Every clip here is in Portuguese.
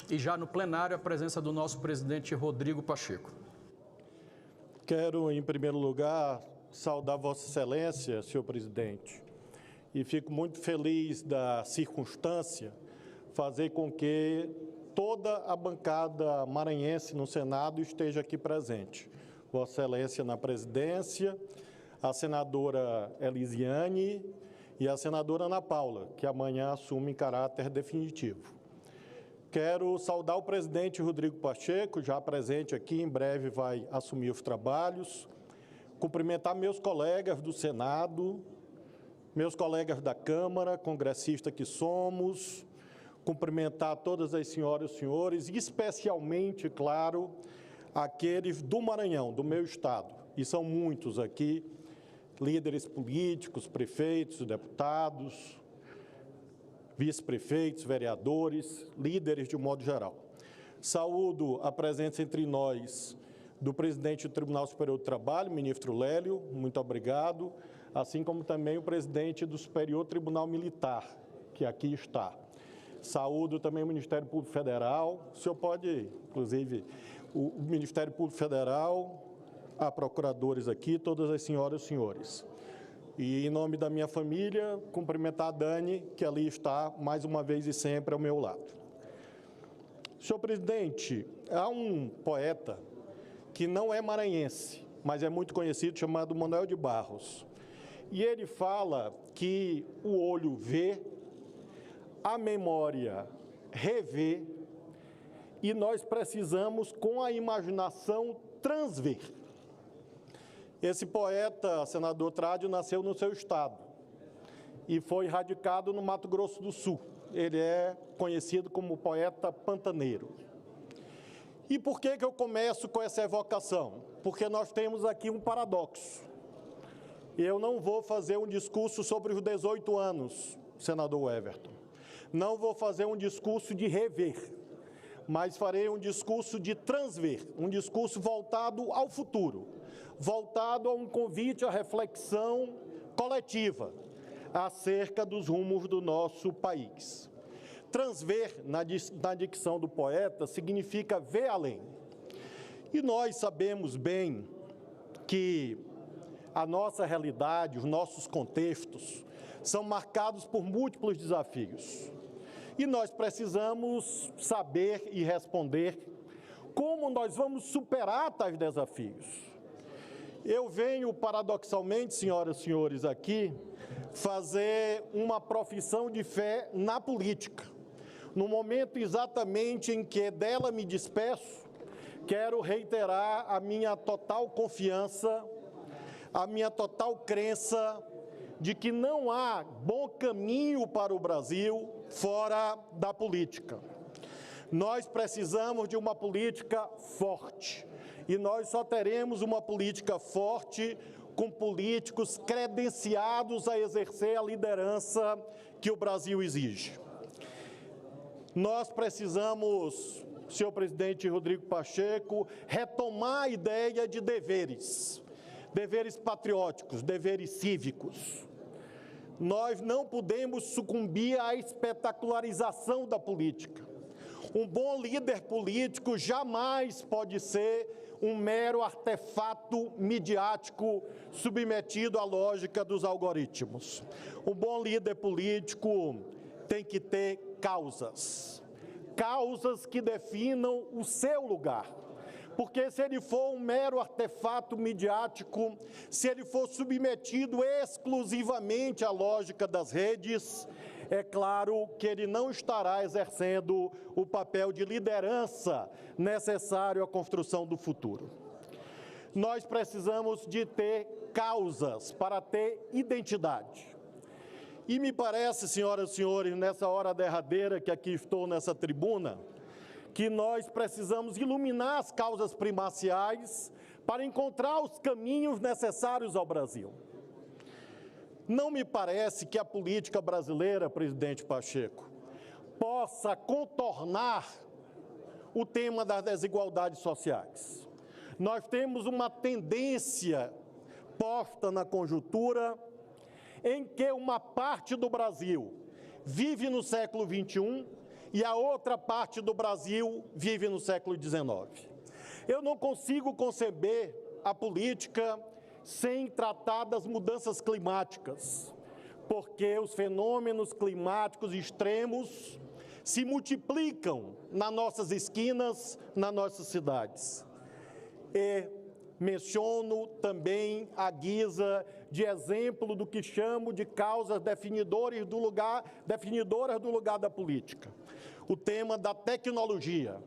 E já no plenário, a presença do nosso presidente Rodrigo Pacheco. Quero, em primeiro lugar, saudar Vossa Excelência, senhor presidente, e fico muito feliz da circunstância fazer com que toda a bancada maranhense no Senado esteja aqui presente. Vossa Excelência na presidência, a senadora Elisiane e a senadora Ana Paula, que amanhã assume em caráter definitivo. Quero saudar o presidente Rodrigo Pacheco, já presente aqui, em breve vai assumir os trabalhos. Cumprimentar meus colegas do Senado, meus colegas da Câmara, congressistas que somos. Cumprimentar todas as senhoras e senhores, e especialmente, claro, aqueles do Maranhão, do meu estado. E são muitos aqui, líderes políticos, prefeitos, deputados, vice-prefeitos, vereadores, líderes de um modo geral. Saúdo a presença entre nós do presidente do Tribunal Superior do Trabalho, ministro Lélio, muito obrigado, assim como também o presidente do Superior Tribunal Militar, que aqui está. Saúdo também o Ministério Público Federal, o senhor pode, inclusive, o Ministério Público Federal, a procuradores aqui, todas as senhoras e senhores. E, em nome da minha família, cumprimentar a Dani, que ali está, mais uma vez e sempre, ao meu lado. Senhor presidente, há um poeta que não é maranhense, mas é muito conhecido, chamado Manuel de Barros. E ele fala que o olho vê, a memória revê, e nós precisamos, com a imaginação, transver. Esse poeta, senador Trádio, nasceu no seu estado e foi radicado no Mato Grosso do Sul. Ele é conhecido como poeta pantaneiro. E por que eu começo com essa evocação? Porque nós temos aqui um paradoxo. Eu não vou fazer um discurso sobre os 18 anos, senador Everton. Não vou fazer um discurso de rever, mas farei um discurso de transver, um discurso voltado ao futuro, voltado a um convite à reflexão coletiva acerca dos rumos do nosso país. Transver, na dicção do poeta, significa ver além. E nós sabemos bem que a nossa realidade, os nossos contextos, são marcados por múltiplos desafios. E nós precisamos saber e responder como nós vamos superar tais desafios. Eu venho, paradoxalmente, senhoras e senhores, aqui, fazer uma profissão de fé na política. No momento exatamente em que dela me despeço, quero reiterar a minha total confiança, a minha total crença de que não há bom caminho para o Brasil fora da política. Nós precisamos de uma política forte. E nós só teremos uma política forte com políticos credenciados a exercer a liderança que o Brasil exige. Nós precisamos, senhor presidente Rodrigo Pacheco, retomar a ideia de deveres, deveres patrióticos, deveres cívicos. Nós não podemos sucumbir à espetacularização da política. Um bom líder político jamais pode ser um mero artefato midiático submetido à lógica dos algoritmos. Um bom líder político tem que ter causas, causas que definam o seu lugar. Porque se ele for um mero artefato midiático, se ele for submetido exclusivamente à lógica das redes, é claro que ele não estará exercendo o papel de liderança necessário à construção do futuro. Nós precisamos de ter causas para ter identidade. E me parece, senhoras e senhores, nessa hora derradeira que aqui estou nessa tribuna, que nós precisamos iluminar as causas primaciais para encontrar os caminhos necessários ao Brasil. Não me parece que a política brasileira, presidente Pacheco, possa contornar o tema das desigualdades sociais. Nós temos uma tendência posta na conjuntura em que uma parte do Brasil vive no século XXI e a outra parte do Brasil vive no século XIX. Eu não consigo conceber a política sem tratar das mudanças climáticas, porque os fenômenos climáticos extremos se multiplicam nas nossas esquinas, nas nossas cidades. E menciono também a guisa de exemplo do que chamo de causas definidoras do lugar da política. O tema da tecnologia,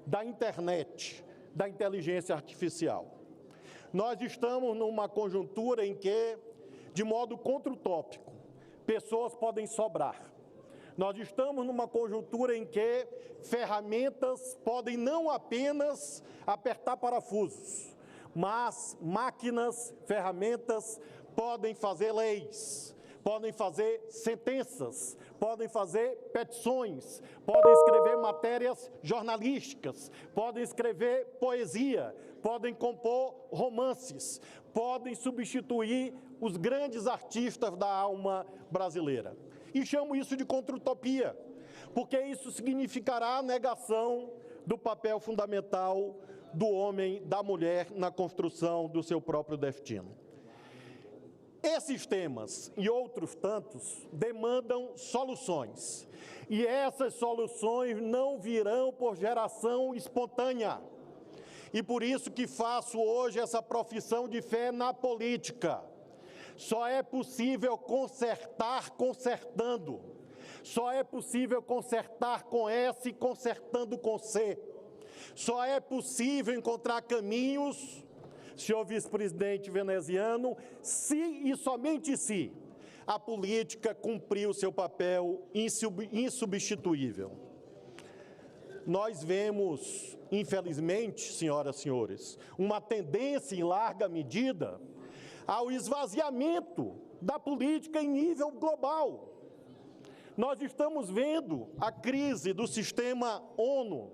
da internet, da inteligência artificial. Nós estamos numa conjuntura em que, de modo contra-utópico, pessoas podem sobrar. Nós estamos numa conjuntura em que ferramentas podem não apenas apertar parafusos, mas máquinas, ferramentas podem fazer leis, podem fazer sentenças, podem fazer petições, podem escrever matérias jornalísticas, podem escrever poesia, podem compor romances, podem substituir os grandes artistas da alma brasileira. E chamo isso de contra-utopia, porque isso significará a negação do papel fundamental do homem, da mulher, na construção do seu próprio destino. Esses temas e outros tantos demandam soluções, e essas soluções não virão por geração espontânea. E por isso que faço hoje essa profissão de fé na política. Só é possível consertar consertando. Só é possível consertar com S e consertando com C. Só é possível encontrar caminhos, senhor vice-presidente veneziano, se e somente se a política cumprir o seu papel insubstituível. Nós vemos, infelizmente, senhoras e senhores, uma tendência em larga medida ao esvaziamento da política em nível global. Nós estamos vendo a crise do sistema ONU,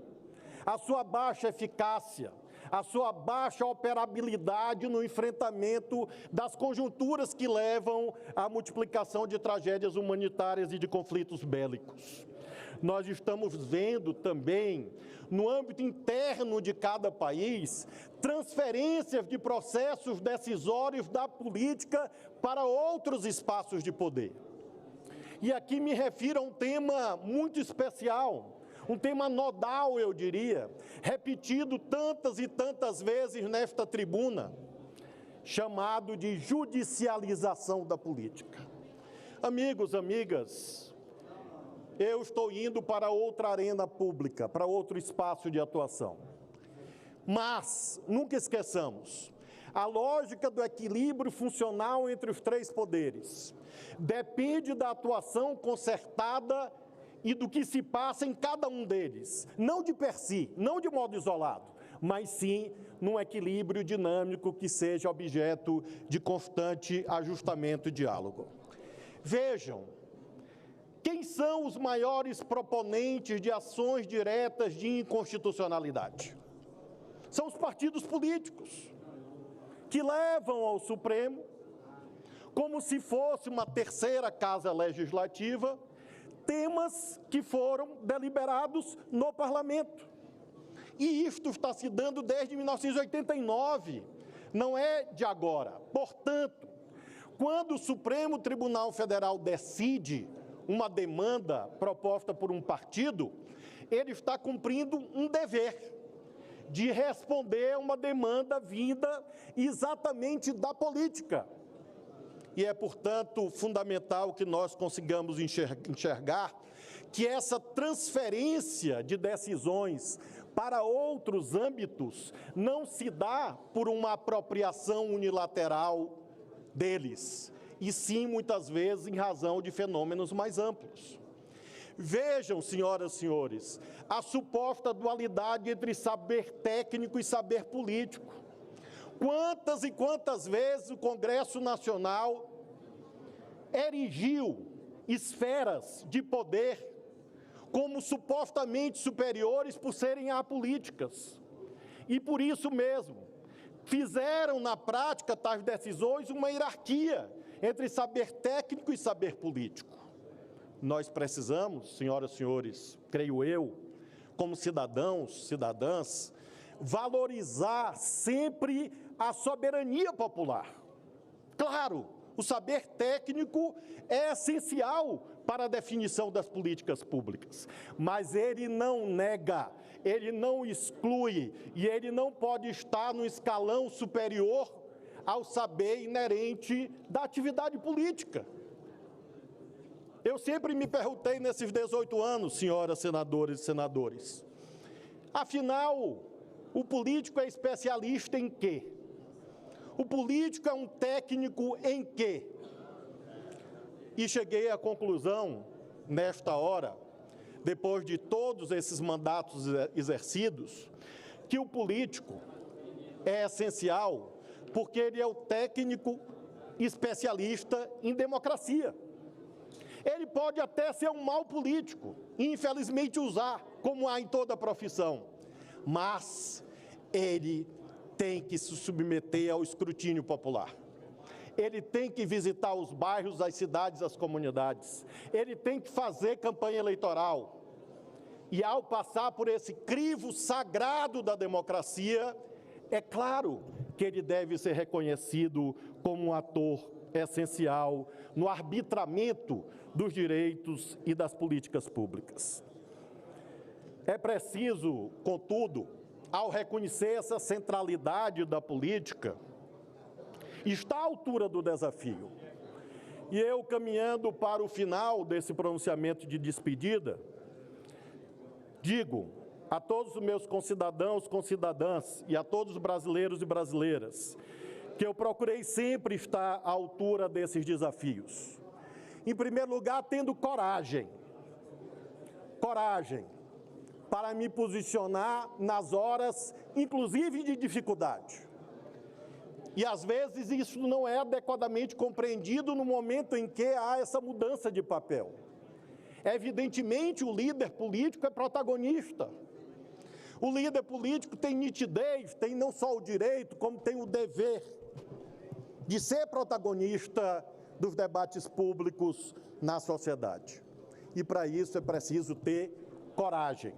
a sua baixa eficácia, a sua baixa operabilidade no enfrentamento das conjunturas que levam à multiplicação de tragédias humanitárias e de conflitos bélicos. Nós estamos vendo também, no âmbito interno de cada país, transferências de processos decisórios da política para outros espaços de poder. E aqui me refiro a um tema muito especial, um tema nodal, eu diria, repetido tantas e tantas vezes nesta tribuna, chamado de judicialização da política. Amigos, amigas, eu estou indo para outra arena pública, para outro espaço de atuação. Mas, nunca esqueçamos, a lógica do equilíbrio funcional entre os três poderes depende da atuação concertada e do que se passa em cada um deles, não de per si, não de modo isolado, mas sim num equilíbrio dinâmico que seja objeto de constante ajustamento e diálogo. Vejam, quem são os maiores proponentes de ações diretas de inconstitucionalidade? São os partidos políticos, que levam ao Supremo, como se fosse uma terceira casa legislativa, temas que foram deliberados no Parlamento. E isto está se dando desde 1989, não é de agora. Portanto, quando o Supremo Tribunal Federal decide uma demanda proposta por um partido, ele está cumprindo um dever de responder a uma demanda vinda exatamente da política. E é, portanto, fundamental que nós consigamos enxergar que essa transferência de decisões para outros âmbitos não se dá por uma apropriação unilateral deles, e sim, muitas vezes, em razão de fenômenos mais amplos. Vejam, senhoras e senhores, a suposta dualidade entre saber técnico e saber político. Quantas e quantas vezes o Congresso Nacional erigiu esferas de poder como supostamente superiores por serem apolíticas. E por isso mesmo, fizeram na prática tais decisões uma hierarquia entre saber técnico e saber político. nós precisamos, senhoras e senhores, creio eu, como cidadãos, cidadãs, valorizar sempre a soberania popular. Claro, o saber técnico é essencial para a definição das políticas públicas, mas ele não nega, ele não exclui e ele não pode estar no escalão superior ao saber inerente da atividade política. Eu sempre me perguntei nesses 18 anos, senhoras senadoras e senadores, afinal, o político é especialista em quê? O político é um técnico em quê? E cheguei à conclusão, nesta hora, depois de todos esses mandatos exercidos, que o político é essencial porque ele é o técnico especialista em democracia. Ele pode até ser um mau político, e infelizmente usar, como há em toda profissão, mas ele tem que se submeter ao escrutínio popular. Ele tem que visitar os bairros, as cidades, as comunidades. Ele tem que fazer campanha eleitoral. E ao passar por esse crivo sagrado da democracia, é claro que ele deve ser reconhecido como um ator essencial no arbitramento dos direitos e das políticas públicas. É preciso, contudo, ao reconhecer essa centralidade da política, está à altura do desafio. E eu, caminhando para o final desse pronunciamento de despedida, digo a todos os meus concidadãos, concidadãs e a todos os brasileiros e brasileiras que eu procurei sempre estar à altura desses desafios. Em primeiro lugar, tendo coragem para me posicionar nas horas, inclusive de dificuldade. E às vezes isso não é adequadamente compreendido no momento em que há essa mudança de papel. Evidentemente, o líder político é protagonista. O líder político tem nitidez, tem não só o direito, como tem o dever de ser protagonista dos debates públicos na sociedade. E para isso é preciso ter coragem.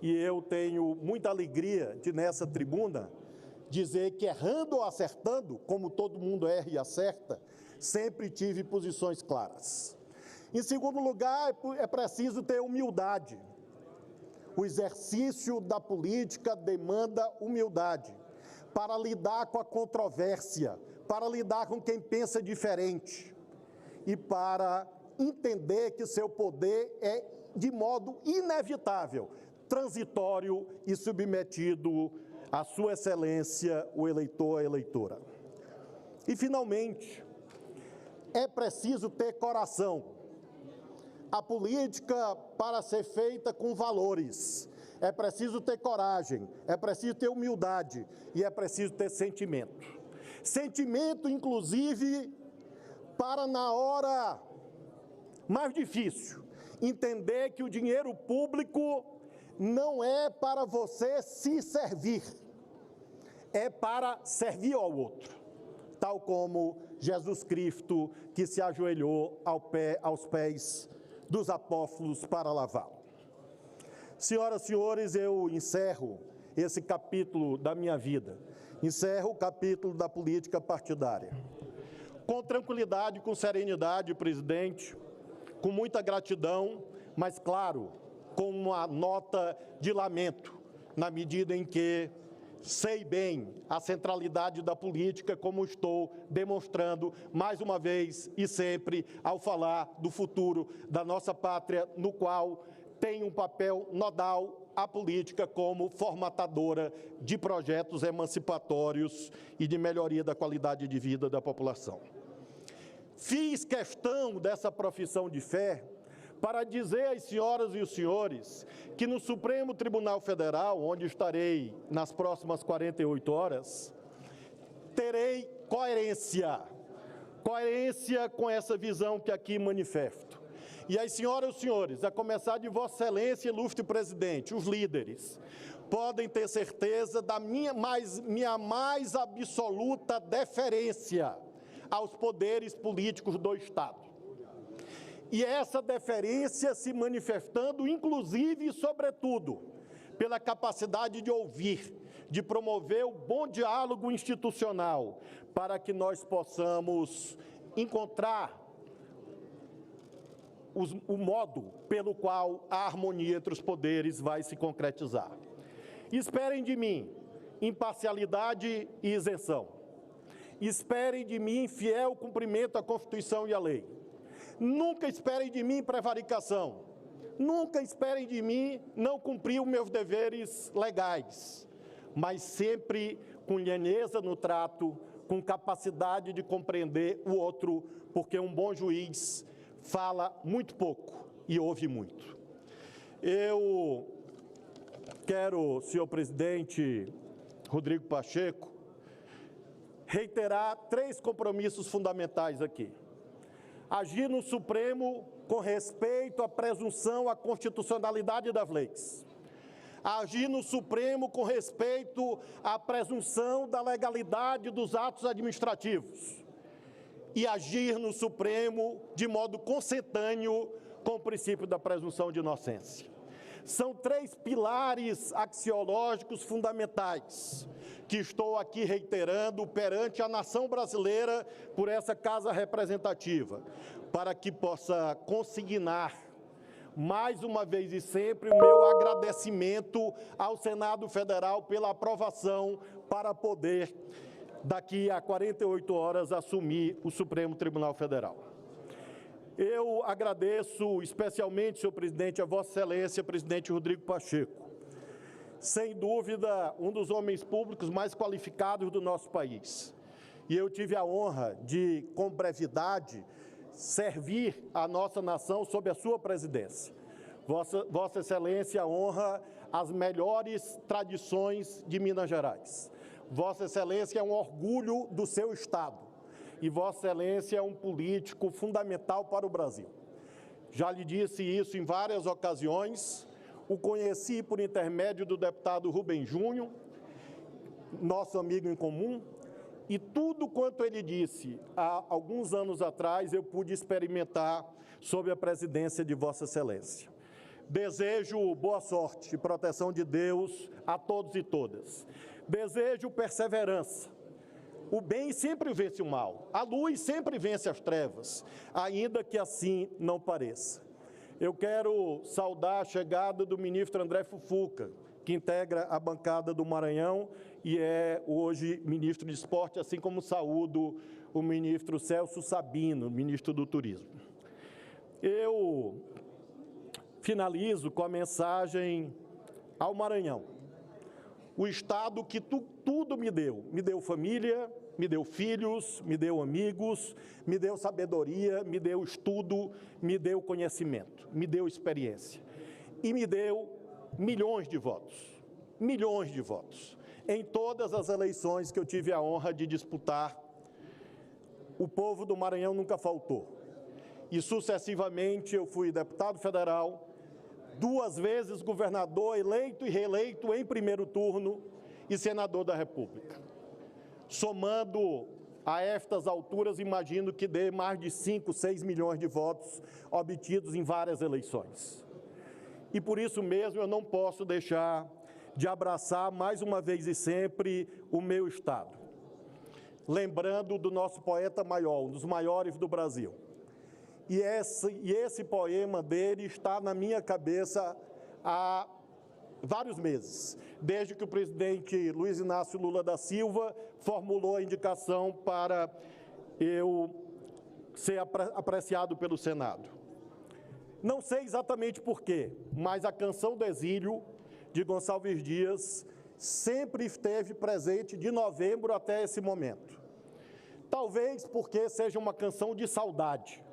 E eu tenho muita alegria de, nessa tribuna, dizer que errando ou acertando, como todo mundo erra e acerta, sempre tive posições claras. Em segundo lugar, é preciso ter humildade. O exercício da política demanda humildade para lidar com a controvérsia, para lidar com quem pensa diferente e para entender que seu poder é, de modo inevitável, transitório e submetido à sua excelência, o eleitor, a eleitora. E, finalmente, é preciso ter coração. A política, para ser feita com valores, é preciso ter coragem, é preciso ter humildade e é preciso ter sentimento. Sentimento, inclusive, para na hora mais difícil, entender que o dinheiro público não é para você se servir, é para servir ao outro, tal como Jesus Cristo, que se ajoelhou aos pés dos apóstolos para lavá-lo. Senhoras e senhores, eu encerro esse capítulo da minha vida, encerro o capítulo da política partidária. Com tranquilidade, com serenidade, presidente, com muita gratidão, mas, claro, com uma nota de lamento, na medida em que sei bem a centralidade da política, como estou demonstrando mais uma vez e sempre ao falar do futuro da nossa pátria, no qual tem um papel nodal a política como formatadora de projetos emancipatórios e de melhoria da qualidade de vida da população. Fiz questão dessa profissão de fé para dizer às senhoras e os senhores que no Supremo Tribunal Federal, onde estarei nas próximas 48 horas, terei coerência com essa visão que aqui manifesto. E as senhoras e os senhores, a começar de Vossa Excelência, ilustre presidente, os líderes, podem ter certeza da minha mais absoluta deferência aos poderes políticos do Estado. E essa deferência se manifestando, inclusive e sobretudo, pela capacidade de ouvir, de promover o bom diálogo institucional, para que nós possamos encontrar o modo pelo qual a harmonia entre os poderes vai se concretizar. Esperem de mim imparcialidade e isenção. Esperem de mim fiel cumprimento à Constituição e à lei. Nunca esperem de mim prevaricação. Nunca esperem de mim não cumprir os meus deveres legais, mas sempre com lhaneza no trato, com capacidade de compreender o outro, porque um bom juiz fala muito pouco e ouve muito. Eu quero, senhor presidente Rodrigo Pacheco, reiterar 3 compromissos fundamentais aqui. Agir no Supremo com respeito à presunção à constitucionalidade das leis. Agir no Supremo com respeito à presunção da legalidade dos atos administrativos. E agir no Supremo de modo consentâneo com o princípio da presunção de inocência. São 3 pilares axiológicos fundamentais que estou aqui reiterando perante a nação brasileira por essa casa representativa, para que possa consignar mais uma vez e sempre o meu agradecimento ao Senado Federal pela aprovação para poder, daqui a 48 horas, assumir o Supremo Tribunal Federal. Eu agradeço especialmente, senhor presidente, a Vossa Excelência, presidente Rodrigo Pacheco. Sem dúvida, um dos homens públicos mais qualificados do nosso país. E eu tive a honra de, com brevidade, servir a nossa nação sob a sua presidência. Vossa Excelência honra as melhores tradições de Minas Gerais. Vossa Excelência é um orgulho do seu Estado. E Vossa Excelência é um político fundamental para o Brasil. Já lhe disse isso em várias ocasiões. O conheci por intermédio do deputado Rubem Júnior, nosso amigo em comum, e tudo quanto ele disse há alguns anos atrás eu pude experimentar sob a presidência de Vossa Excelência. Desejo boa sorte e proteção de Deus a todos e todas. Desejo perseverança. O bem sempre vence o mal, a luz sempre vence as trevas, ainda que assim não pareça. Eu quero saudar a chegada do ministro André Fufuca, que integra a bancada do Maranhão e é hoje ministro de Esporte, assim como saúdo o ministro Celso Sabino, ministro do Turismo. Eu finalizo com a mensagem ao Maranhão. O Estado que tudo me deu família, me deu filhos, me deu amigos, me deu sabedoria, me deu estudo, me deu conhecimento, me deu experiência. E me deu milhões de votos, em todas as eleições que eu tive a honra de disputar. O povo do Maranhão nunca faltou. E sucessivamente eu fui deputado federal, 2 vezes governador eleito e reeleito em primeiro turno e senador da República. Somando a estas alturas, imagino que dê mais de 5, 6 milhões de votos obtidos em várias eleições. E por isso mesmo eu não posso deixar de abraçar mais uma vez e sempre o meu Estado. Lembrando do nosso poeta maior, um dos maiores do Brasil. E esse poema dele está na minha cabeça há vários meses, desde que o presidente Luiz Inácio Lula da Silva formulou a indicação para eu ser apreciado pelo Senado. Não sei exatamente por quê, mas a canção do exílio de Gonçalves Dias sempre esteve presente de novembro até esse momento. Talvez porque seja uma canção de saudade.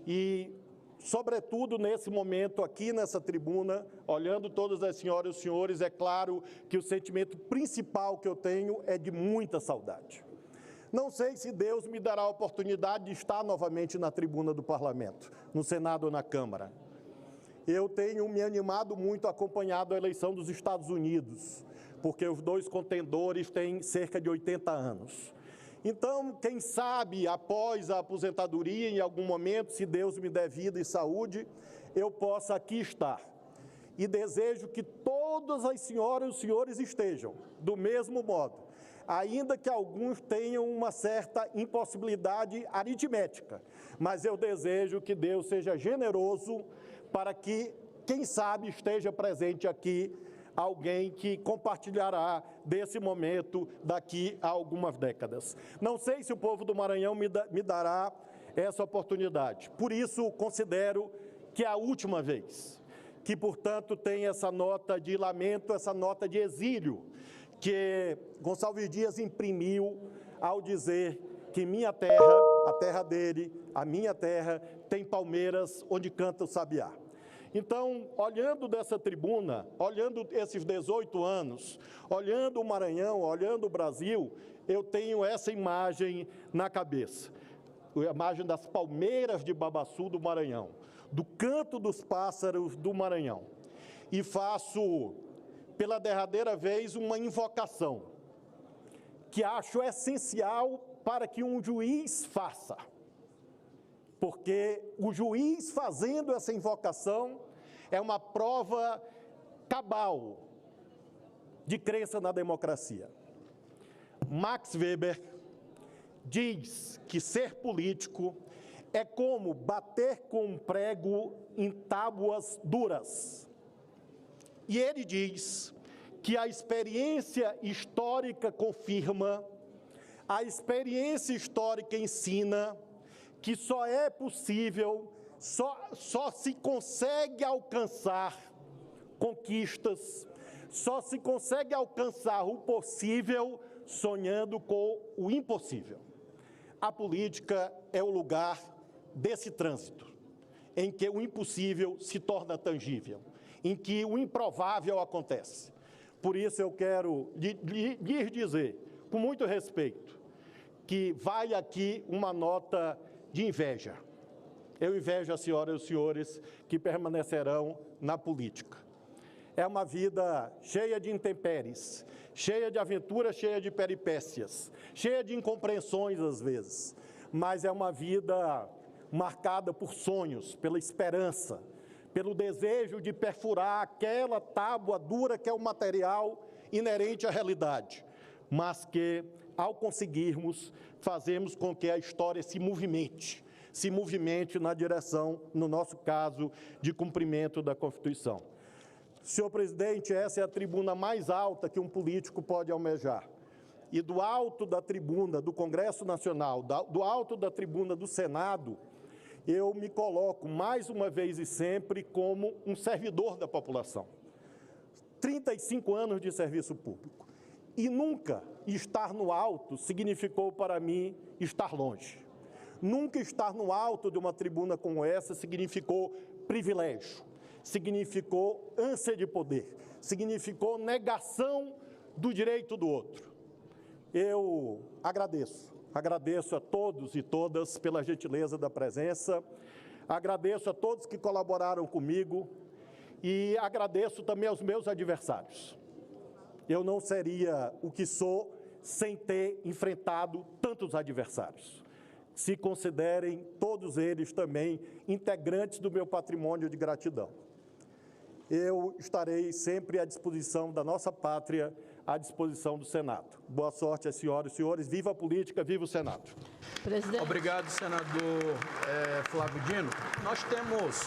E, sobretudo, nesse momento, aqui nessa tribuna, olhando todas as senhoras e os senhores, é claro que o sentimento principal que eu tenho é de muita saudade. Não sei se Deus me dará a oportunidade de estar novamente na tribuna do Parlamento, no Senado ou na Câmara. Eu tenho me animado muito acompanhado a eleição dos Estados Unidos, porque os 2 contendores têm cerca de 80 anos. Então, quem sabe, após a aposentadoria, em algum momento, se Deus me der vida e saúde, eu possa aqui estar. E desejo que todas as senhoras e os senhores estejam, do mesmo modo, ainda que alguns tenham uma certa impossibilidade aritmética, mas eu desejo que Deus seja generoso para que, quem sabe, esteja presente aqui alguém que compartilhará desse momento daqui a algumas décadas. Não sei se o povo do Maranhão me dará essa oportunidade. Por isso, considero que é a última vez, que, portanto, tem essa nota de lamento, essa nota de exílio, que Gonçalves Dias imprimiu ao dizer que minha terra, a terra dele, a minha terra, tem palmeiras onde canta o sabiá. Então, olhando dessa tribuna, olhando esses 18 anos, olhando o Maranhão, olhando o Brasil, eu tenho essa imagem na cabeça. A imagem das palmeiras de Babaçu do Maranhão, do canto dos pássaros do Maranhão. E faço, pela derradeira vez, uma invocação, que acho essencial para que um juiz faça. Porque o juiz fazendo essa invocação é uma prova cabal de crença na democracia. Max Weber diz que ser político é como bater com um prego em tábuas duras. E ele diz que a experiência histórica confirma, a experiência histórica ensina que só é possível, só se consegue alcançar conquistas, só se consegue alcançar o possível sonhando com o impossível. A política é o lugar desse trânsito, em que o impossível se torna tangível, em que o improvável acontece. Por isso eu quero lhes dizer, com muito respeito, que vai aqui uma nota de inveja. Eu invejo as senhoras e os senhores que permanecerão na política. É uma vida cheia de intempéries, cheia de aventuras, cheia de peripécias, cheia de incompreensões às vezes, mas é uma vida marcada por sonhos, pela esperança, pelo desejo de perfurar aquela tábua dura que é o material inerente à realidade, mas que, ao conseguirmos, fazemos com que a história se movimente na direção, no nosso caso, de cumprimento da Constituição. Senhor presidente, essa é a tribuna mais alta que um político pode almejar. E do alto da tribuna do Congresso Nacional, do alto da tribuna do Senado, eu me coloco mais uma vez e sempre como um servidor da população. 35 anos de serviço público. E nunca estar no alto significou para mim estar longe. Nunca estar no alto de uma tribuna como essa significou privilégio, significou ânsia de poder, significou negação do direito do outro. Eu agradeço a todos e todas pela gentileza da presença, agradeço a todos que colaboraram comigo e agradeço também aos meus adversários. Eu não seria o que sou sem ter enfrentado tantos adversários. Se considerem todos eles também integrantes do meu patrimônio de gratidão. Eu estarei sempre à disposição da nossa pátria, à disposição do Senado. Boa sorte às senhoras e senhores. Viva a política, viva o Senado. Presidente. Obrigado, senador Flávio Dino. Nós temos